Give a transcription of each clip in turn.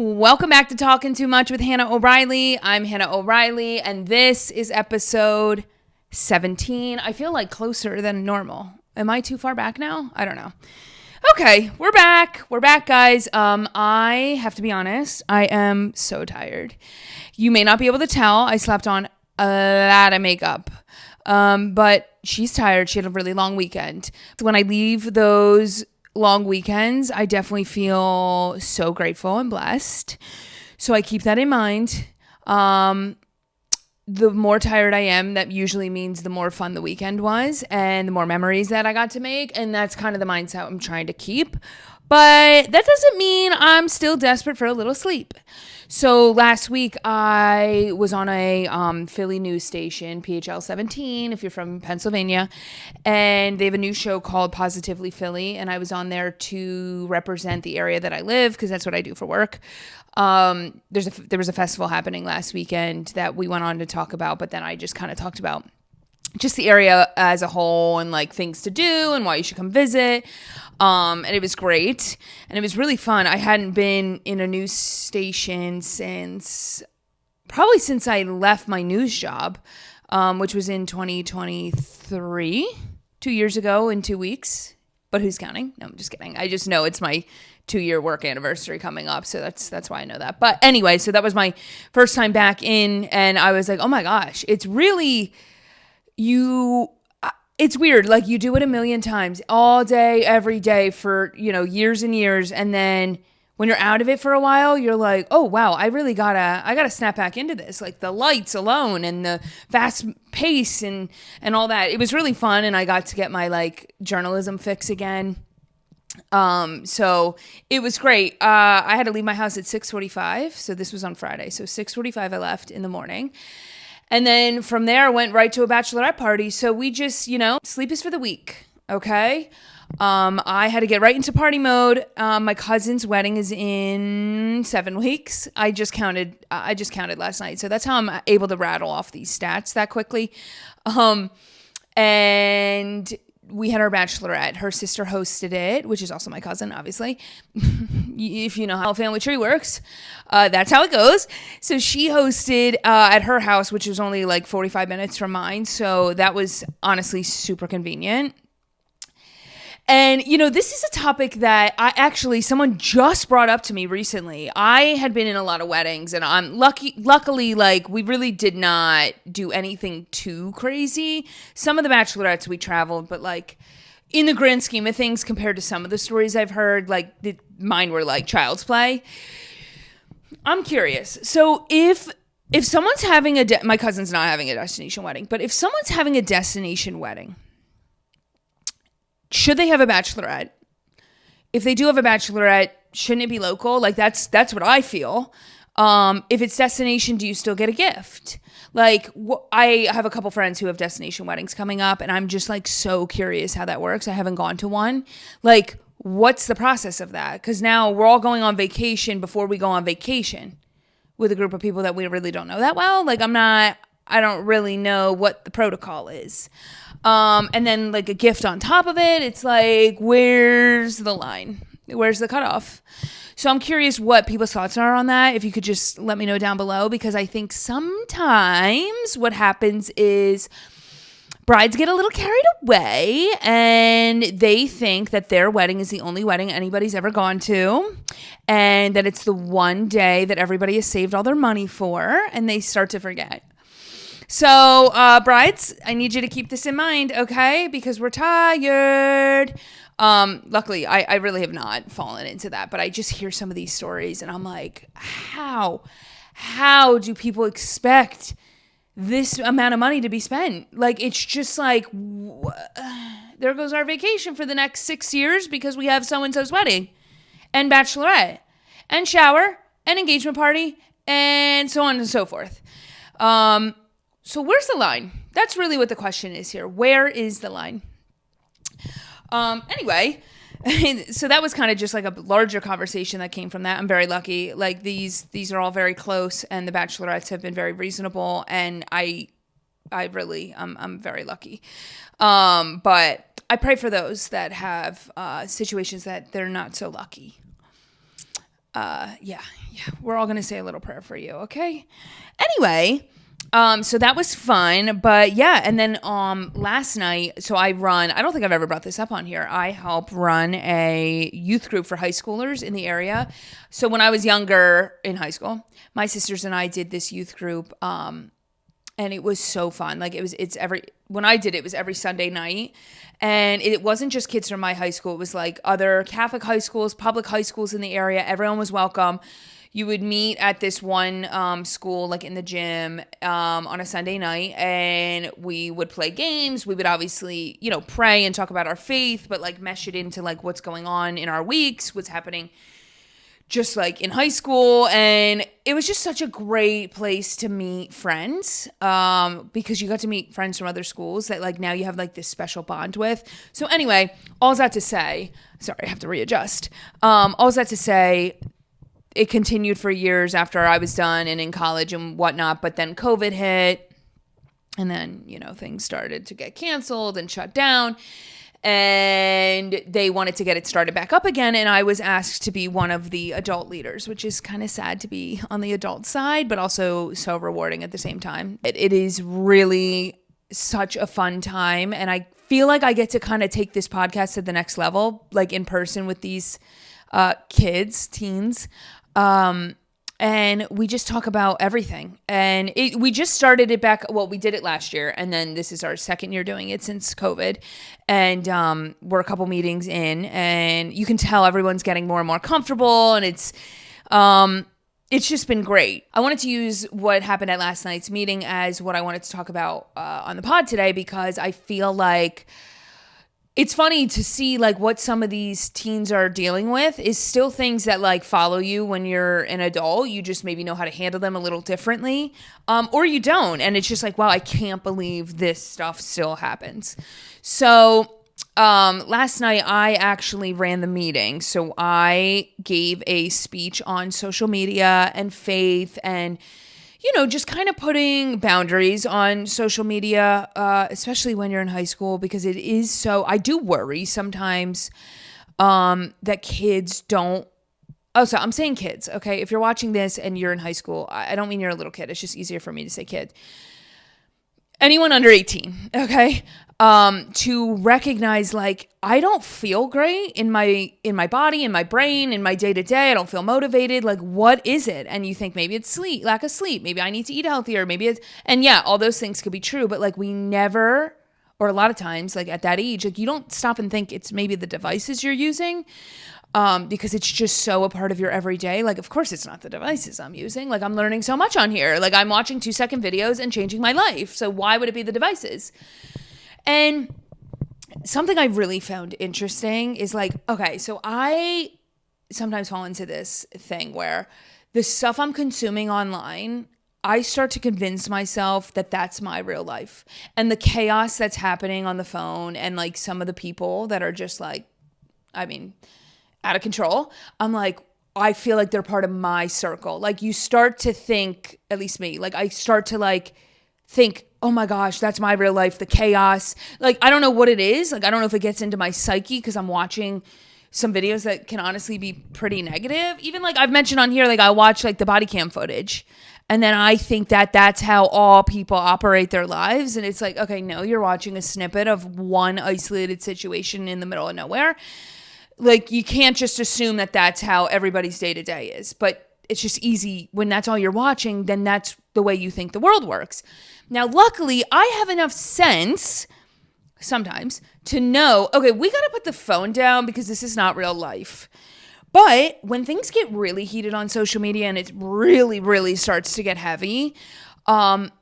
Welcome back to Talkin' Too Much with Hanna O'Reilly. I'm Hanna O'Reilly, and this is episode 17. I feel like closer than normal. Am I too far back now? I don't know. Okay, we're back. We're back, guys. I have to be honest. I am so tired. You may not be able to tell. I slapped on a lot of makeup. But she's tired. She had a really long weekend. When I leave those long weekends, I definitely feel so grateful and blessed. So I keep that in mind. The more tired I am, that usually means the more fun the weekend was and the more memories that I got to make. And that's kind of the mindset I'm trying to keep. But that doesn't mean I'm still desperate for a little sleep. So last week I was on a Philly news station, PHL 17, if you're from Pennsylvania, and they have a new show called Positively Philly, and I was on there to represent the area that I live because that's what I do for work. There was a festival happening last weekend that we went on to talk about, but then I just kind of talked about just the area as a whole and like things to do and why you should come visit. And it was great. And it was really fun. I hadn't been in a news station since I left my news job, which was in 2023, 2 years ago in 2 weeks. But who's counting? No, I'm just kidding. I just know it's my 2-year work anniversary coming up. So that's why I know that. But anyway, so that was my first time back in. And I was like, oh my gosh, it's really... it's weird. Like you do it a million times all day, every day for, years and years. And then when you're out of it for a while, you're like, oh wow, I gotta snap back into this. Like the lights alone and the fast pace and all that. It was really fun. And I got to get my like journalism fix again. So it was great. I had to leave my house at 6:45. So this was on Friday. So 6:45 I left in the morning. And then from there, I went right to a bachelorette party. So we just, sleep is for the weak, okay? I had to get right into party mode. My cousin's wedding is in 7 weeks. I just counted last night. So that's how I'm able to rattle off these stats that quickly. And we had our bachelorette. Her sister hosted it, which is also my cousin, obviously. If you know how a family tree works, that's how it goes. So she hosted at her house, which was only like 45 minutes from mine. So that was honestly super convenient. And, this is a topic that someone just brought up to me recently. I had been in a lot of weddings and I'm luckily, like we really did not do anything too crazy. Some of the bachelorettes we traveled, but like in the grand scheme of things compared to some of the stories I've heard, like mine were like child's play. I'm curious. So if someone's having my cousin's not having a destination wedding, but if someone's having a destination wedding, should they have a bachelorette? If they do have a bachelorette, shouldn't it be local? Like that's what I feel. If it's destination, do you still get a gift? Like I have a couple friends who have destination weddings coming up and I'm just like so curious how that works. I haven't gone to one. Like what's the process of that? Because now we're all going on vacation before we go on vacation with a group of people that we really don't know that well. Like I don't really know what the protocol is. And then like a gift on top of it, it's like, where's the line? Where's the cutoff? So I'm curious what people's thoughts are on that. If you could just let me know down below, because I think sometimes what happens is brides get a little carried away and they think that their wedding is the only wedding anybody's ever gone to and that it's the one day that everybody has saved all their money for, and they start to forget. So, brides, I need you to keep this in mind, okay? Because we're tired. Luckily, I really have not fallen into that, but I just hear some of these stories and I'm like, how do people expect this amount of money to be spent? Like, it's just like, there goes our vacation for the next 6 years because we have so-and-so's wedding and bachelorette and shower and engagement party and so on and so forth. So where's the line? That's really what the question is here. Where is the line? Anyway, so that was kind of just like a larger conversation that came from that. I'm very lucky. Like these are all very close and the bachelorettes have been very reasonable and I'm very lucky. But I pray for those that have situations that they're not so lucky. Yeah, we're all going to say a little prayer for you, okay? Anyway, so that was fun, but yeah, and then last night, so I don't think I've ever brought this up on here. I help run a youth group for high schoolers in the area. So when I was younger in high school, my sisters and I did this youth group, and it was so fun. Like when I did it, it was every Sunday night. And it wasn't just kids from my high school. It was like other Catholic high schools, public high schools in the area. Everyone was welcome. You would meet at this one school, like in the gym, on a Sunday night, and we would play games. We would obviously, pray and talk about our faith, but like mesh it into like what's going on in our weeks, what's happening just like in high school. And it was just such a great place to meet friends, because you got to meet friends from other schools that like now you have like this special bond with. So anyway, all's that to say, sorry, I have to readjust. All's that to say, it continued for years after I was done and in college and whatnot, but then COVID hit, and then, things started to get canceled and shut down, and they wanted to get it started back up again, and I was asked to be one of the adult leaders, which is kind of sad to be on the adult side, but also so rewarding at the same time. It is really such a fun time, and I feel like I get to kind of take this podcast to the next level, like in person with these teens. And we just talk about everything. And we just started it back. Well, we did it last year, and then this is our second year doing it since COVID. And we're a couple meetings in, and you can tell everyone's getting more and more comfortable, and it's just been great. I wanted to use what happened at last night's meeting as what I wanted to talk about on the pod today, because I feel like it's funny to see like what some of these teens are dealing with is still things that like follow you when you're an adult. You just maybe know how to handle them a little differently, or you don't. And it's just like, wow, I can't believe this stuff still happens. So last night I actually ran the meeting. So I gave a speech on social media and faith and just kind of putting boundaries on social media, especially when you're in high school, because it is so, I do worry sometimes that kids don't, so I'm saying kids, okay? If you're watching this and you're in high school, I don't mean you're a little kid. It's just easier for me to say kid. Anyone under 18, okay? To recognize like, I don't feel great in my body, in my brain, in my day-to-day. I don't feel motivated. Like, what is it? And you think maybe it's lack of sleep. Maybe I need to eat healthier. And yeah, all those things could be true, but like we never, or a lot of times like at that age, like you don't stop and think it's maybe the devices you're using. Because it's just so a part of your everyday. Like, of course it's not the devices I'm using. Like, I'm learning so much on here. Like, I'm watching 2-second videos and changing my life. So why would it be the devices? And something I really found interesting is like, okay, so I sometimes fall into this thing where the stuff I'm consuming online, I start to convince myself that that's my real life. And the chaos that's happening on the phone and like some of the people that are just like, out of control. I'm like, I feel like they're part of my circle. Like you start to think, at least me, like I start to like think, oh my gosh, that's my real life, the chaos. Like, I don't know what it is. Like, I don't know if it gets into my psyche because I'm watching some videos that can honestly be pretty negative. Even like I've mentioned on here, like I watch like the body cam footage and then I think that that's how all people operate their lives. And it's like, okay, no, you're watching a snippet of one isolated situation in the middle of nowhere. Like, you can't just assume that that's how everybody's day-to-day is. But it's just easy when that's all you're watching, then that's the way you think the world works. Now, luckily, I have enough sense sometimes to know, okay, we got to put the phone down because this is not real life. But when things get really heated on social media and it really, really starts to get heavy,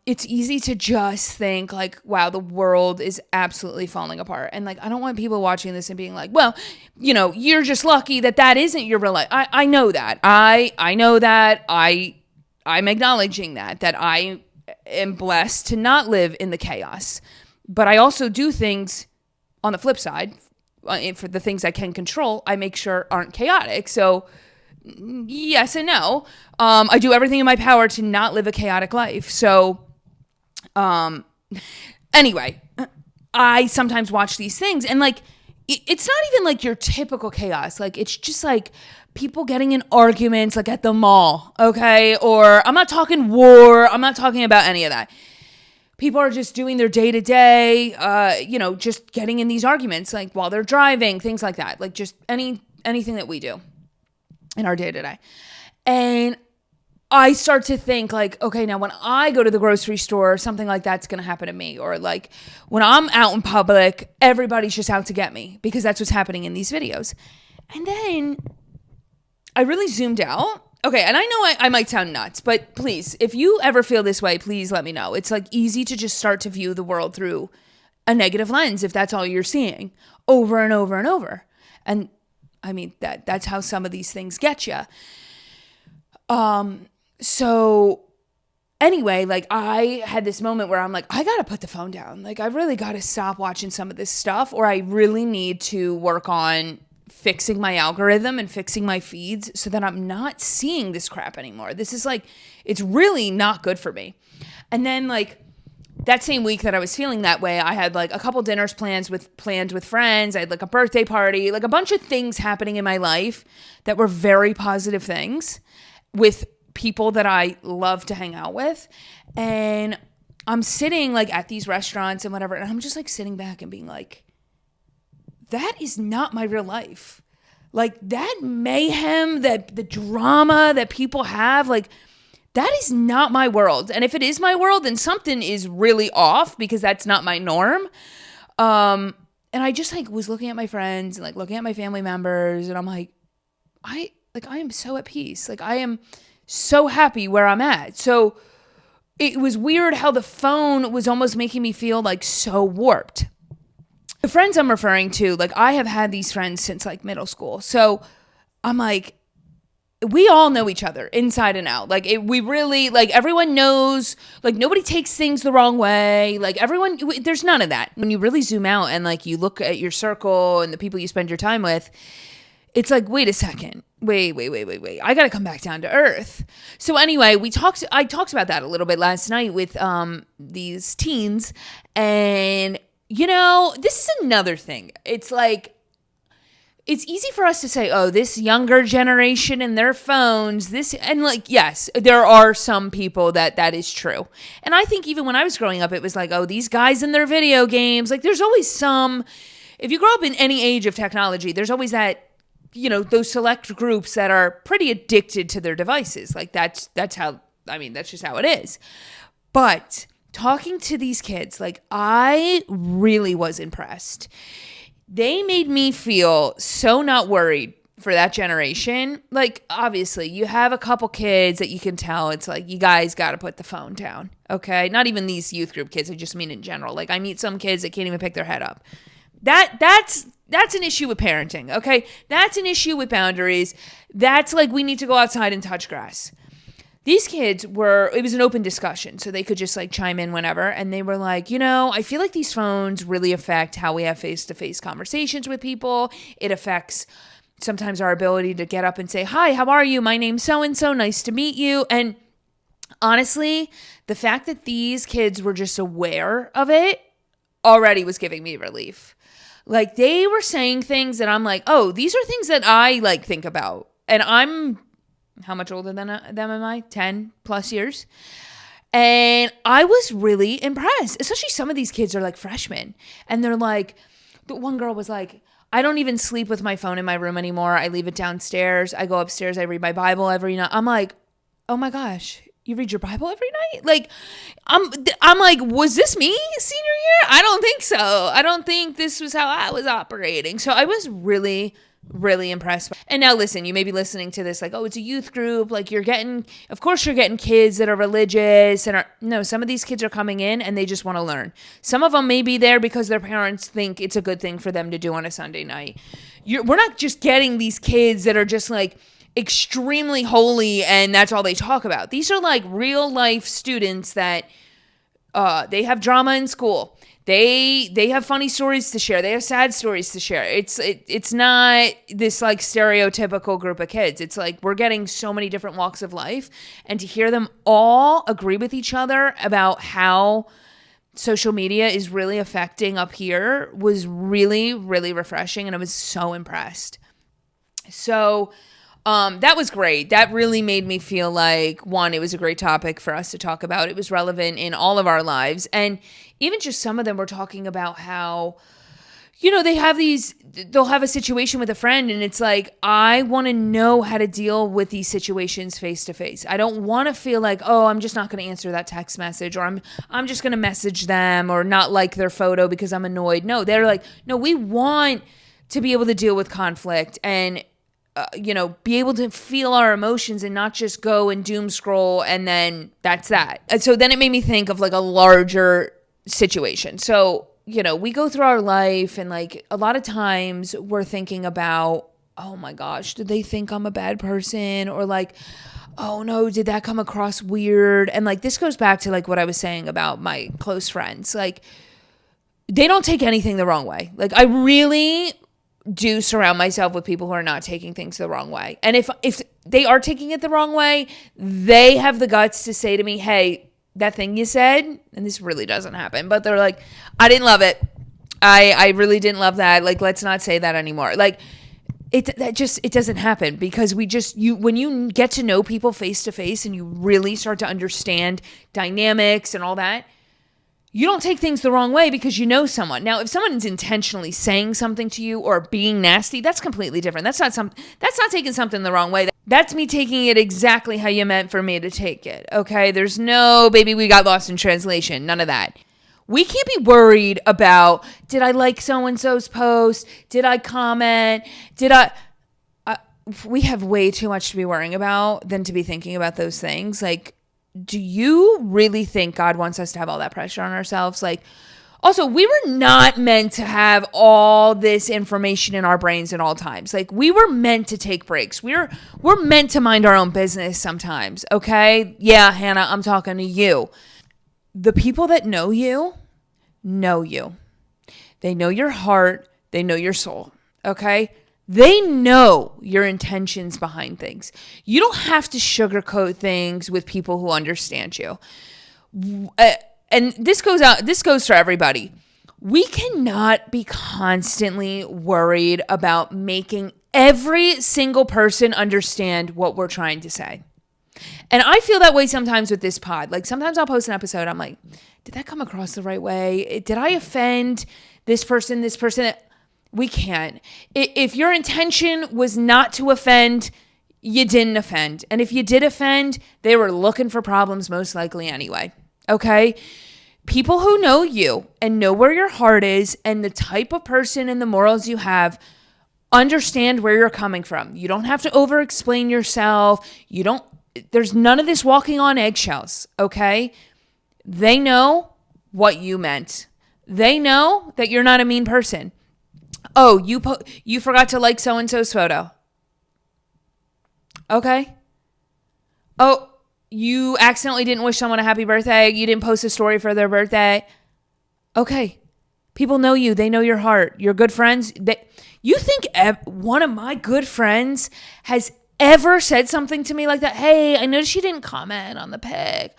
it's easy to just think like, wow, the world is absolutely falling apart. And like, I don't want people watching this and being like, well, you're just lucky that isn't your real life. I know that. I know that. I'm acknowledging that I am blessed to not live in the chaos. But I also do things on the flip side. For the things I can control, I make sure aren't chaotic. So yes and no. I do everything in my power to not live a chaotic life. So anyway, I sometimes watch these things and like, it's not even like your typical chaos. Like, it's just like people getting in arguments, like at the mall, okay? Or I'm not talking war. I'm not talking about any of that. People are just doing their day-to-day, just getting in these arguments, like while they're driving, things like that. Like just anything that we do in our day-to-day. And I start to think like, okay, now when I go to the grocery store, something like that's going to happen to me. Or like when I'm out in public, everybody's just out to get me because that's what's happening in these videos. And then I really zoomed out. Okay, and I know I might sound nuts, but please, if you ever feel this way, please let me know. It's like easy to just start to view the world through a negative lens if that's all you're seeing over and over and over. And I mean, that's how some of these things get you. So anyway, like I had this moment where I'm like, I got to put the phone down. Like I really got to stop watching some of this stuff, or I really need to work on fixing my algorithm and fixing my feeds so that I'm not seeing this crap anymore. This is like, it's really not good for me. And then like that same week that I was feeling that way, I had like a couple dinners planned with friends. I had like a birthday party, like a bunch of things happening in my life that were very positive things with people that I love to hang out with. And I'm sitting like at these restaurants and whatever, and I'm just like sitting back and being like, that is not my real life. Like that mayhem, that the drama that people have, like that is not my world. And if it is my world, then something is really off because that's not my norm. And I just like was looking at my friends and like looking at my family members, and I'm like, I am so at peace. Like I am so happy where I'm at. So it was weird how the phone was almost making me feel like so warped. The friends I'm referring to, like I have had these friends since like middle school. So I'm like, we all know each other inside and out. Like we really, like everyone knows, like nobody takes things the wrong way. Like everyone, there's none of that. When you really zoom out and like you look at your circle and the people you spend your time with, it's like, wait a second. Wait. I got to come back down to earth. So anyway, I talked about that a little bit last night with these teens. And, this is another thing. It's like, it's easy for us to say, oh, this younger generation and their phones, and like, yes, there are some people that is true. And I think even when I was growing up, it was like, oh, these guys in their video games, like there's always if you grow up in any age of technology, there's always that, those select groups that are pretty addicted to their devices. Like that's just how it is. But talking to these kids, like I really was impressed. They made me feel so not worried for that generation. Like, obviously, you have a couple kids that you can tell it's like, you guys got to put the phone down, okay? Not even these youth group kids, I just mean in general. Like, I meet some kids that can't even pick their head up. That's an issue with parenting, okay? That's an issue with boundaries. That's like, we need to go outside and touch grass. These kids it was an open discussion, so they could just like chime in whenever. And they were like, I feel like these phones really affect how we have face-to-face conversations with people. It affects sometimes our ability to get up and say, hi, how are you? My name's so-and-so. Nice to meet you. And honestly, the fact that these kids were just aware of it already was giving me relief. Like they were saying things that I'm like, oh, these are things that I like think about. And I'm how much older than them am I? 10 plus years. And I was really impressed. Especially some of these kids are like freshmen. And they're like, the one girl was like, I don't even sleep with my phone in my room anymore. I leave it downstairs. I go upstairs. I read my Bible every night. I'm like, oh my gosh, you read your Bible every night? Like, I'm like, was this me senior year? I don't think so. I don't think this was how I was operating. So I was really impressed. And now listen, you may be listening to this like, oh, it's a youth group. Like of course you're getting kids that are religious no, some of these kids are coming in and they just want to learn. Some of them may be there because their parents think it's a good thing for them to do on a Sunday night. We're not just getting these kids that are just like extremely holy and that's all they talk about. These are like real life students that they have drama in school. They have funny stories to share. They have sad stories to share. It's not this like stereotypical group of kids. It's like we're getting so many different walks of life, and to hear them all agree with each other about how social media is really affecting up here was really, really refreshing. And I was so impressed. So that was great. That really made me feel like, one, it was a great topic for us to talk about. It was relevant in all of our lives. And even just some of them were talking about how, they'll have a situation with a friend and it's like, I want to know how to deal with these situations face to face. I don't want to feel like, oh, I'm just not going to answer that text message, or I'm just going to message them or not like their photo because I'm annoyed. No, they're like, no, we want to be able to deal with conflict and, be able to feel our emotions and not just go and doom scroll and then that's that. And so then it made me think of like a larger situation. So, we go through our life and like a lot of times we're thinking about, oh my gosh, did they think I'm a bad person? Or like, oh no, did that come across weird? And like, this goes back to like what I was saying about my close friends. Like, they don't take anything the wrong way. Like, I really do surround myself with people who are not taking things the wrong way. And if they are taking it the wrong way, they have the guts to say to me, hey, that thing you said, and this really doesn't happen, but they're like, I didn't love it. I really didn't love that. Like, let's not say that anymore. Like, it doesn't happen because when you get to know people face to face and you really start to understand dynamics and all that, you don't take things the wrong way because you know someone. Now, if someone is intentionally saying something to you or being nasty, that's completely different. That's not taking something the wrong way. That's me taking it exactly how you meant for me to take it. Okay? There's no, baby, we got lost in translation. None of that. We can't be worried about, did I like so-and-so's post? Did I comment? We have way too much to be worrying about than to be thinking about those things. Like, do you really think God wants us to have all that pressure on ourselves? Like, also, we were not meant to have all this information in our brains at all times. Like, we were meant to take breaks. We're meant to mind our own business sometimes, okay? Yeah, Hannah, I'm talking to you. The people that know you. They know your heart. They know your soul, okay? They know your intentions behind things. You don't have to sugarcoat things with people who understand you. And this goes for everybody. We cannot be constantly worried about making every single person understand what we're trying to say. And I feel that way sometimes with this pod. Like, sometimes I'll post an episode, I'm like, did that come across the right way? Did I offend this person? We can't. If your intention was not to offend, you didn't offend. And if you did offend, they were looking for problems most likely anyway. Okay? People who know you and know where your heart is and the type of person and the morals you have understand where you're coming from. You don't have to over-explain yourself. There's none of this walking on eggshells, okay? They know what you meant. They know that you're not a mean person. Oh, you forgot to like so-and-so's photo. Okay. Oh, you accidentally didn't wish someone a happy birthday. You didn't post a story for their birthday. Okay. People know you. They know your heart. Your good friends. You think one of my good friends has ever said something to me like that? Hey, I noticed you didn't comment on the pic.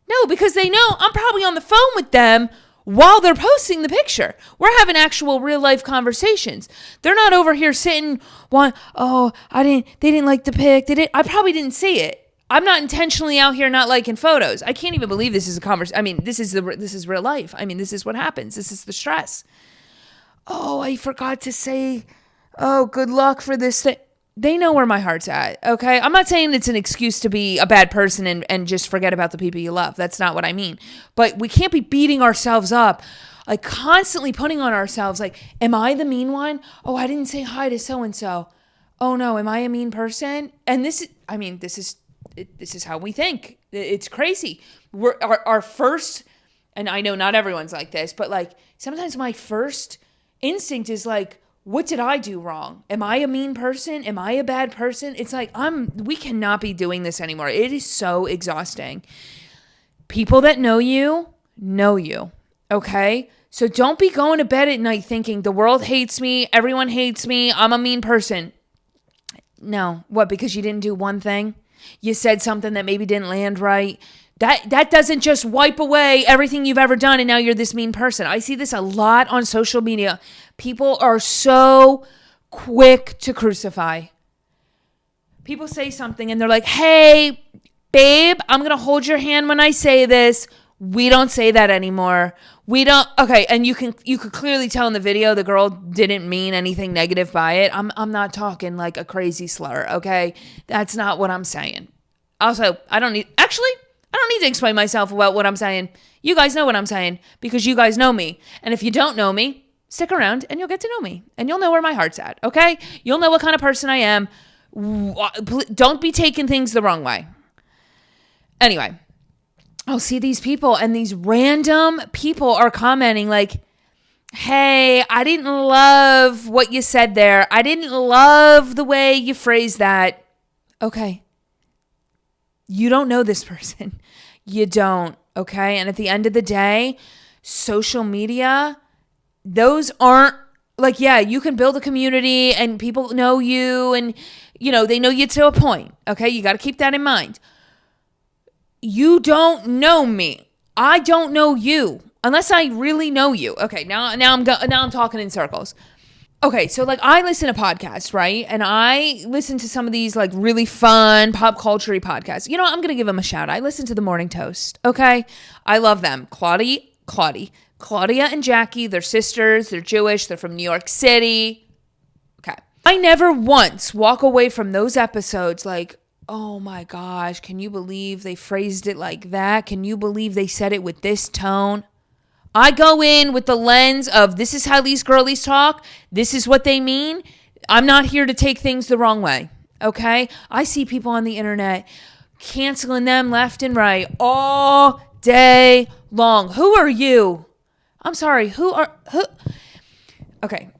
No, because they know I'm probably on the phone with them while they're posting the picture. We're having actual real life conversations. They're not over here sitting, they didn't like the pic. I probably didn't see it. I'm not intentionally out here not liking photos. I can't even believe this is a conversation. I mean, this is real life. I mean, this is what happens. This is the stress. Oh, I forgot to say, good luck for this thing. They know where my heart's at, okay? I'm not saying it's an excuse to be a bad person and just forget about the people you love. That's not what I mean. But we can't be beating ourselves up, like constantly putting on ourselves, like, am I the mean one? Oh, I didn't say hi to so-and-so. Oh no, am I a mean person? And this is how we think. It's crazy. Our first, and I know not everyone's like this, but like sometimes my first instinct is like, what did I do wrong? Am I a mean person? Am I a bad person? It's like, we cannot be doing this anymore. It is so exhausting. People that know you, okay? So don't be going to bed at night thinking the world hates me, everyone hates me, I'm a mean person. No. What, because you didn't do one thing? You said something that maybe didn't land right? That doesn't just wipe away everything you've ever done and now you're this mean person. I see this a lot on social media. People are so quick to crucify. People say something and they're like, hey, babe, I'm going to hold your hand when I say this. We don't say that anymore. We don't. Okay. And you could clearly tell in the video, the girl didn't mean anything negative by it. I'm not talking like a crazy slur. Okay. That's not what I'm saying. Also, I don't need to explain myself about what I'm saying. You guys know what I'm saying because you guys know me. And if you don't know me, stick around and you'll get to know me and you'll know where my heart's at. Okay. You'll know what kind of person I am. Don't be taking things the wrong way. Anyway, I'll see these people and these random people are commenting like, hey, I didn't love what you said there. I didn't love the way you phrased that. Okay. You don't know this person. You don't. Okay. And at the end of the day, social media, those aren't like, yeah, you can build a community and people know you and, they know you to a point. Okay. You got to keep that in mind. You don't know me. I don't know you unless I really know you. Okay, now I'm talking in circles. Okay, so like I listen to podcasts, right? And I listen to some of these like really fun pop culture-y podcasts. I'm going to give them a shout. I listen to The Morning Toast. Okay, I love them. Claudia and Jackie, they're sisters. They're Jewish. They're from New York City. Okay, I never once walk away from those episodes like, oh my gosh, can you believe they phrased it like that? Can you believe they said it with this tone? I go in with the lens of this is how these girlies talk. This is what they mean. I'm not here to take things the wrong way. Okay? I see people on the internet canceling them left and right all day long. Who are you? I'm sorry. Who? Okay.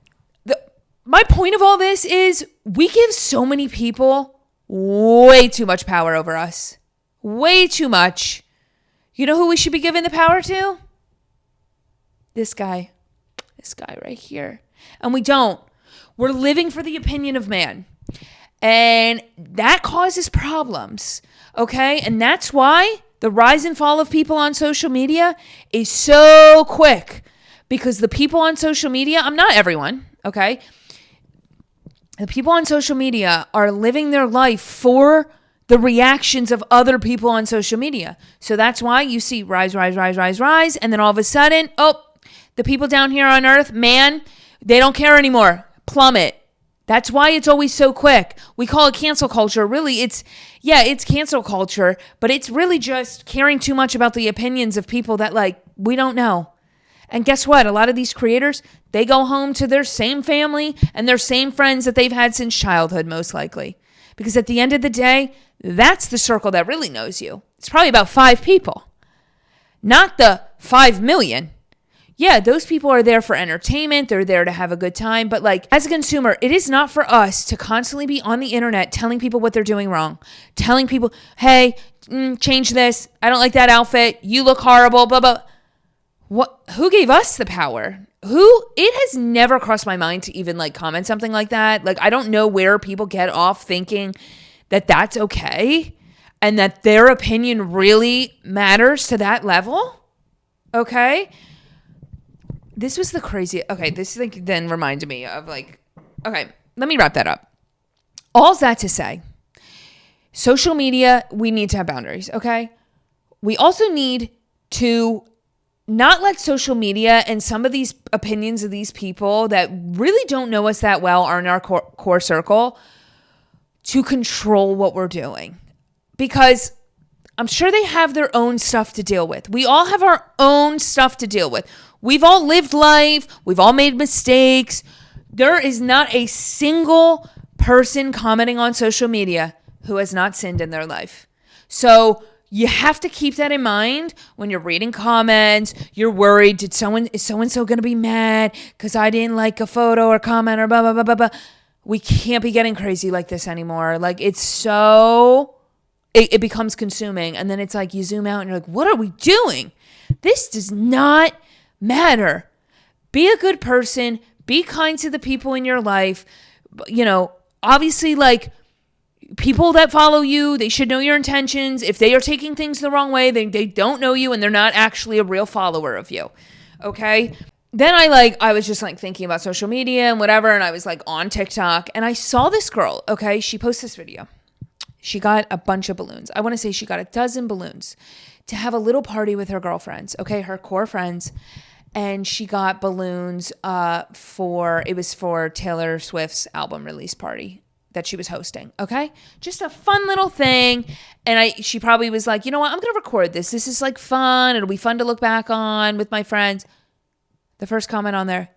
My point of all this is we give so many people way too much power over us. Way too much. You know who we should be giving the power to? This guy right here. And we don't. We're living for the opinion of man. And that causes problems. Okay? And that's why the rise and fall of people on social media is so quick. Because the people on social media, I'm not everyone, okay? The people on social media are living their life for the reactions of other people on social media. So that's why you see rise. And then all of a sudden, the people down here on earth, man, they don't care anymore. Plummet. That's why it's always so quick. We call it cancel culture. Really, it's cancel culture, but it's really just caring too much about the opinions of people that like we don't know. And guess what? A lot of these creators, they go home to their same family and their same friends that they've had since childhood, most likely. Because at the end of the day, that's the circle that really knows you. It's probably about 5 people, not the 5 million. Yeah, those people are there for entertainment. They're there to have a good time. But like as a consumer, it is not for us to constantly be on the internet telling people what they're doing wrong. Telling people, hey, change this. I don't like that outfit. You look horrible, blah, blah. What? Who gave us the power? It has never crossed my mind to even like comment something like that. Like, I don't know where people get off thinking that that's okay and that their opinion really matters to that level. Okay. This was the crazy. Okay. This like then reminded me of like, okay, let me wrap that up. All's that to say, social media, we need to have boundaries. Okay. We also need to not let social media and some of these opinions of these people that really don't know us that well are in our core circle to control what we're doing. Because I'm sure they have their own stuff to deal with. We all have our own stuff to deal with. We've all lived life. We've all made mistakes. There is not a single person commenting on social media who has not sinned in their life. So you have to keep that in mind when you're reading comments. You're worried, is so-and-so going to be mad because I didn't like a photo or comment or blah, blah, blah, blah, blah. We can't be getting crazy like this anymore. Like it becomes consuming. And then it's like you zoom out and you're like, what are we doing? This does not matter. Be a good person. Be kind to the people in your life. Obviously like, People that follow you, they should know your intentions. If they are taking things the wrong way, they don't know you and they're not actually a real follower of you. Okay? Then I was just like thinking about social media and whatever, and I was like on TikTok, and I saw this girl, okay? She posted this video. She got a bunch of balloons. I want to say she got 12 balloons to have a little party with her girlfriends, okay? Her core friends. And she got balloons for Taylor Swift's album release party that she was hosting, okay? Just a fun little thing. And she probably was like, you know what? I'm going to record this. This is like fun. It'll be fun to look back on with my friends. The first comment on there,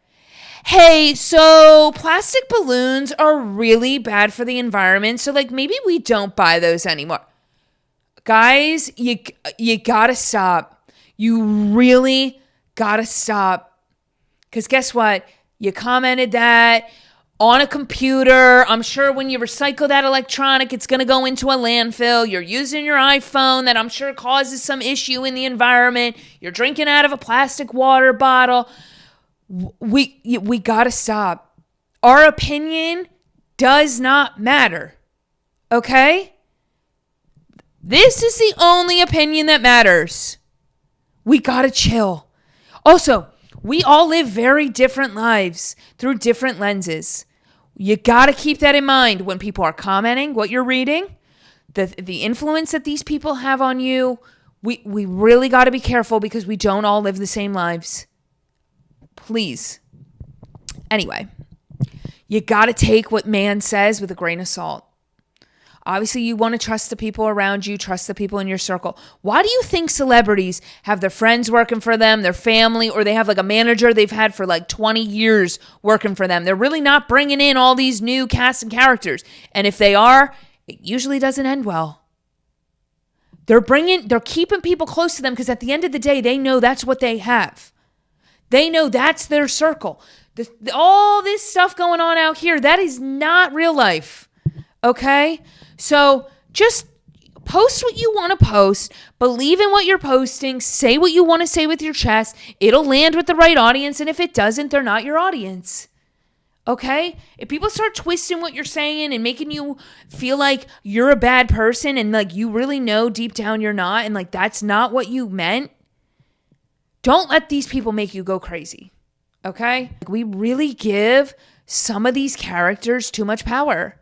hey, so plastic balloons are really bad for the environment. So like maybe we don't buy those anymore. Guys, you got to stop. You really got to stop. Because guess what? You commented that on a computer. I'm sure when you recycle that electronic, it's going to go into a landfill. You're using your iPhone that I'm sure causes some issue in the environment. You're drinking out of a plastic water bottle. We got to stop. Our opinion does not matter. Okay? This is the only opinion that matters. We got to chill. Also, we all live very different lives through different lenses. You got to keep that in mind when people are commenting what you're reading, the influence that these people have on you. We really got to be careful because we don't all live the same lives. Please. Anyway, you got to take what man says with a grain of salt. Obviously, you want to trust the people around you, trust the people in your circle. Why do you think celebrities have their friends working for them, their family, or they have like a manager they've had for like 20 years working for them? They're really not bringing in all these new casts and characters. And if they are, it usually doesn't end well. They're keeping people close to them because at the end of the day, they know that's what they have. They know that's their circle. All this stuff going on out here, that is not real life. Okay? So just post what you want to post. Believe in what you're posting. Say what you want to say with your chest. It'll land with the right audience. And if it doesn't, they're not your audience. Okay? If people start twisting what you're saying and making you feel like you're a bad person and like you really know deep down you're not and like that's not what you meant, don't let these people make you go crazy. Okay? We really give some of these characters too much power.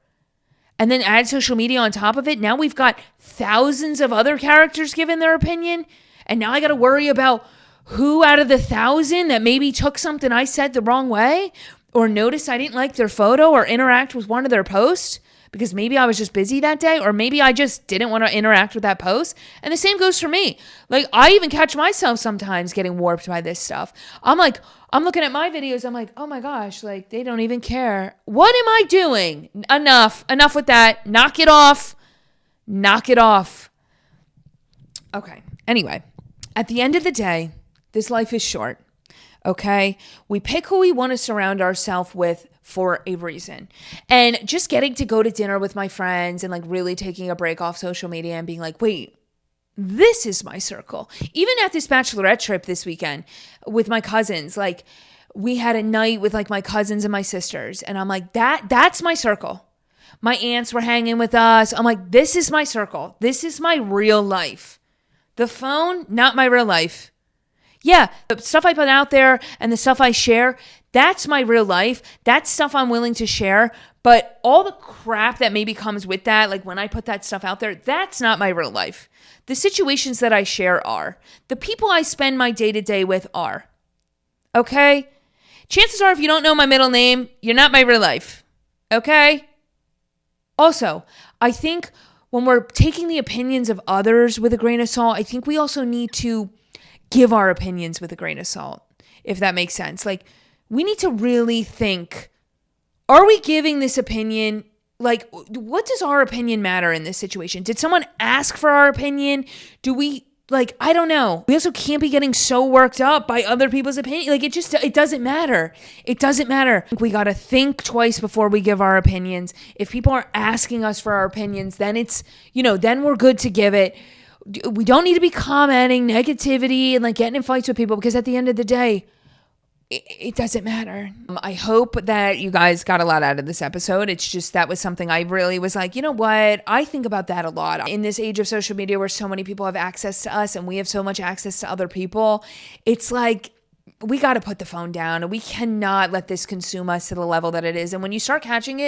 And then add social media on top of it. Now we've got thousands of other characters giving their opinion. And now I got to worry about who out of the 1,000 that maybe took something I said the wrong way or noticed I didn't like their photo or interact with one of their posts because maybe I was just busy that day or maybe I just didn't want to interact with that post. And the same goes for me. Like I even catch myself sometimes getting warped by this stuff. I'm looking at my videos. I'm like, oh my gosh, like they don't even care. What am I doing? Enough with that. Knock it off. Okay. Anyway, at the end of the day, this life is short. Okay. We pick who we want to surround ourselves with for a reason. And just getting to go to dinner with my friends and like really taking a break off social media and being like, wait, this is my circle. Even at this bachelorette trip this weekend with my cousins, like we had a night with like my cousins and my sisters. And I'm like, that's my circle. My aunts were hanging with us. I'm like, this is my circle. This is my real life. The phone, not my real life. Yeah, the stuff I put out there and the stuff I share, that's my real life. That's stuff I'm willing to share. But all the crap that maybe comes with that, like when I put that stuff out there, that's not my real life. The situations that I share are. The people I spend my day-to-day with are. Okay? Chances are if you don't know my middle name, you're not my real life. Okay? Also, I think when we're taking the opinions of others with a grain of salt, I think we also need to give our opinions with a grain of salt, if that makes sense. Like, we need to really think, are we giving this opinion, like, what does our opinion matter in this situation? Did someone ask for our opinion? Do we, like, I don't know. We also can't be getting so worked up by other people's opinion. Like, it doesn't matter. It doesn't matter. We got to think twice before we give our opinions. If people are asking us for our opinions, then it's, then we're good to give it. We don't need to be commenting negativity and like getting in fights with people because at the end of the day, it doesn't matter. I hope that you guys got a lot out of this episode. It's just that was something I really was like, you know what? I think about that a lot. In this age of social media where so many people have access to us and we have so much access to other people, it's like we got to put the phone down and we cannot let this consume us to the level that it is. And when you start catching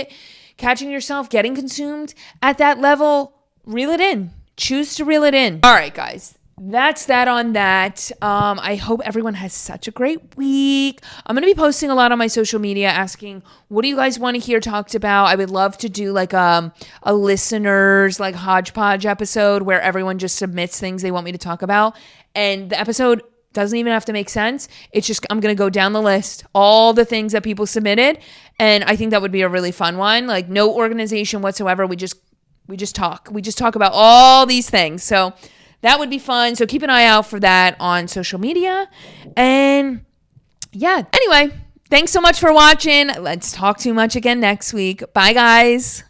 yourself getting consumed at that level, reel it in. Choose to reel it in. All right, guys. That's that on that. I hope everyone has such a great week. I'm going to be posting a lot on my social media asking, what do you guys want to hear talked about? I would love to do like a listeners like hodgepodge episode where everyone just submits things they want me to talk about. And the episode doesn't even have to make sense. It's just, I'm going to go down the list, all the things that people submitted. And I think that would be a really fun one. Like no organization whatsoever. We just talk. We just talk about all these things. So that would be fun. So keep an eye out for that on social media. And yeah, anyway, thanks so much for watching. Let's talk too much again next week. Bye, guys.